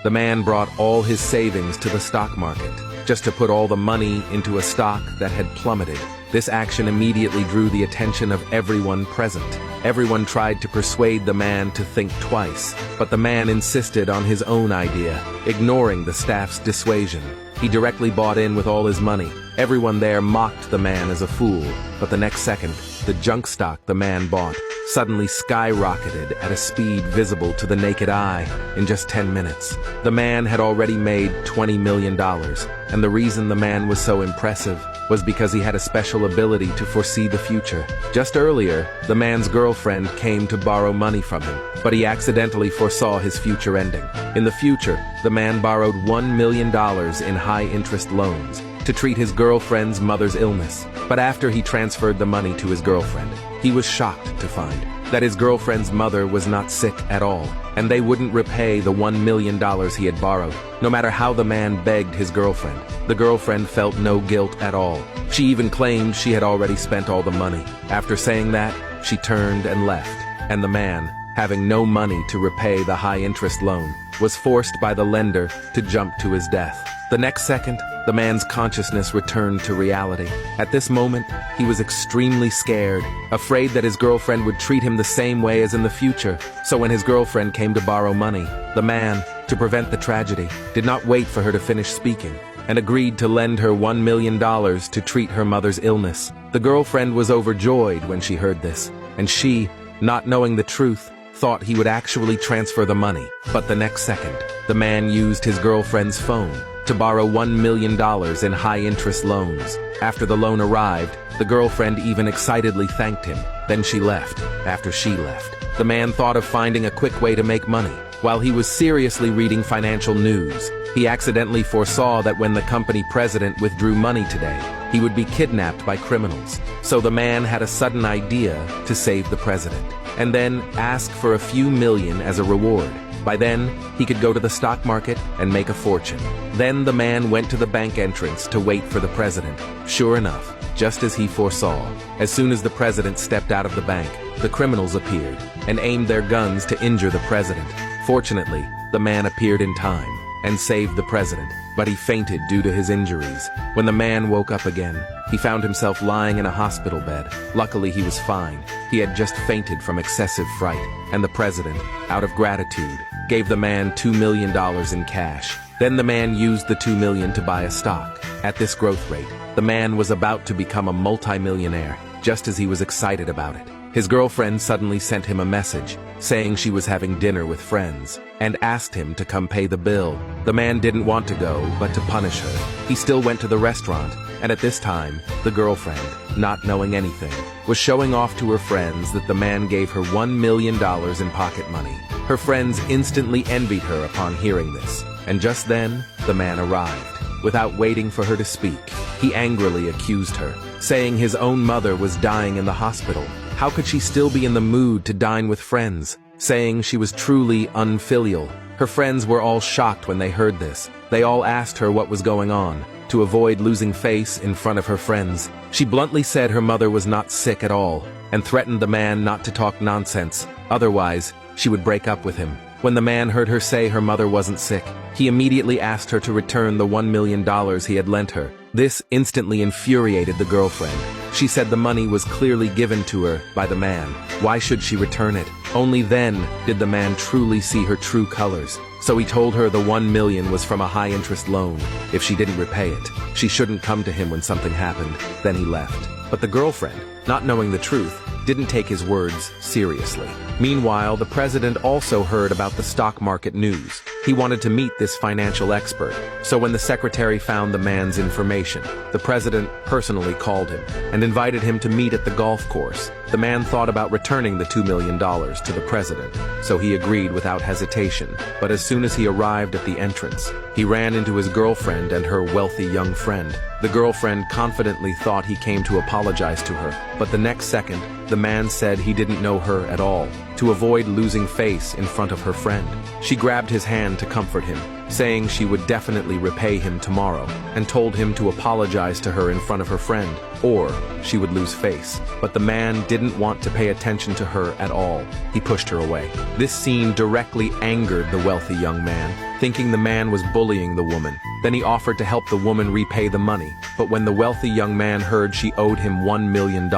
The man brought all his savings to the stock market, just to put all the money into a stock that had plummeted. This action immediately drew the attention of everyone present. Everyone tried to persuade the man to think twice, but the man insisted on his own idea, ignoring the staff's dissuasion. He directly bought in with all his money. Everyone there mocked the man as a fool, but the next second, the junk stock the man bought suddenly skyrocketed at a speed visible to the naked eye in just 10 minutes. The man had already made $20 million, and the reason the man was so impressive was because he had a special ability to foresee the future. Just earlier, the man's girlfriend came to borrow money from him, but he accidentally foresaw his future ending. In the future, the man borrowed $1 million in high-interest loans to treat his girlfriend's mother's illness. But after he transferred the money to his girlfriend, he was shocked to find that his girlfriend's mother was not sick at all, and they wouldn't repay the $1 million he had borrowed, no matter how the man begged his girlfriend. The girlfriend felt no guilt at all. She even claimed she had already spent all the money. After saying that, she turned and left, and the man, having no money to repay the high-interest loan, was forced by the lender to jump to his death. The next second, the man's consciousness returned to reality. At this moment, he was extremely scared, afraid that his girlfriend would treat him the same way as in the future. So when his girlfriend came to borrow money, the man, to prevent the tragedy, did not wait for her to finish speaking, and agreed to lend her $1 million to treat her mother's illness. The girlfriend was overjoyed when she heard this, and she, not knowing the truth, thought he would actually transfer the money. But the next second, the man used his girlfriend's phone to borrow $1 million in high-interest loans. After the loan arrived, the girlfriend even excitedly thanked him. Then she left. After she left, the man thought of finding a quick way to make money. While he was seriously reading financial news, he accidentally foresaw that when the company president withdrew money today, he would be kidnapped by criminals. So the man had a sudden idea to save the president, and then ask for a few million as a reward. By then, he could go to the stock market and make a fortune. Then the man went to the bank entrance to wait for the president. Sure enough, just as he foresaw, as soon as the president stepped out of the bank, the criminals appeared and aimed their guns to injure the president. Fortunately, the man appeared in time and saved the president, but he fainted due to his injuries. When the man woke up again, he found himself lying in a hospital bed. Luckily, he was fine. He had just fainted from excessive fright, and the president, out of gratitude, gave the man $2 million in cash. Then the man used the $2 million to buy a stock. At this growth rate, the man was about to become a multimillionaire, just as he was excited about it. His girlfriend suddenly sent him a message, saying she was having dinner with friends, and asked him to come pay the bill. The man didn't want to go, but to punish her, he still went to the restaurant, and at this time, the girlfriend, not knowing anything, was showing off to her friends that the man gave her $1 million in pocket money. Her friends instantly envied her upon hearing this, and just then, the man arrived. Without waiting for her to speak, he angrily accused her, saying his own mother was dying in the hospital. How could she still be in the mood to dine with friends? Saying she was truly unfilial. Her friends were all shocked when they heard this. They all asked her what was going on. To avoid losing face in front of her friends, she bluntly said her mother was not sick at all, and threatened the man not to talk nonsense, otherwise she would break up with him. When the man heard her say her mother wasn't sick, he immediately asked her to return the $1 million he had lent her. This instantly infuriated the girlfriend. She said the money was clearly given to her by the man. Why should she return it? Only then did the man truly see her true colors. So he told her the $1 million was from a high-interest loan. If she didn't repay it, she shouldn't come to him when something happened. Then he left. But the girlfriend, not knowing the truth, didn't take his words seriously. Meanwhile, the president also heard about the stock market news. He wanted to meet this financial expert. So when the secretary found the man's information, the president personally called him and invited him to meet at the golf course. The man thought about returning the $2 million to the president, so he agreed without hesitation. But as soon as he arrived at the entrance, he ran into his girlfriend and her wealthy young friend. The girlfriend confidently thought he came to apologize to her, but the next second, the man said he didn't know her at all. To avoid losing face in front of her friend, she grabbed his hand man to comfort him, saying she would definitely repay him tomorrow, and told him to apologize to her in front of her friend, or she would lose face. But the man didn't want to pay attention to her at all. He pushed her away. This scene directly angered the wealthy young man, thinking the man was bullying the woman. Then he offered to help the woman repay the money. But when the wealthy young man heard she owed him $1 million,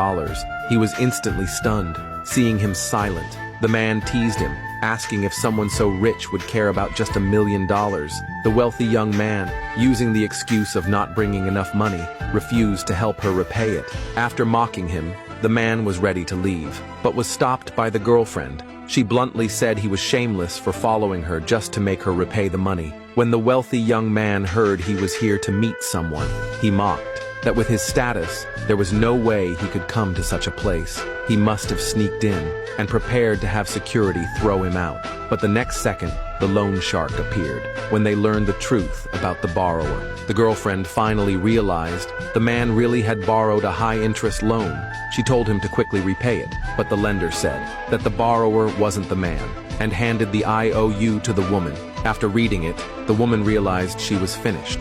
he was instantly stunned. Seeing him silent, the man teased him, asking if someone so rich would care about just $1 million. The wealthy young man, using the excuse of not bringing enough money, refused to help her repay it. After mocking him, the man was ready to leave, but was stopped by the girlfriend. She bluntly said he was shameless for following her just to make her repay the money. When the wealthy young man heard he was here to meet someone, he mocked that with his status, there was no way he could come to such a place. He must have sneaked in and prepared to have security throw him out. But the next second, the loan shark appeared. When they learned the truth about the borrower, the girlfriend finally realized the man really had borrowed a high-interest loan. She told him to quickly repay it, but the lender said that the borrower wasn't the man and handed the IOU to the woman. After reading it, the woman realized she was finished.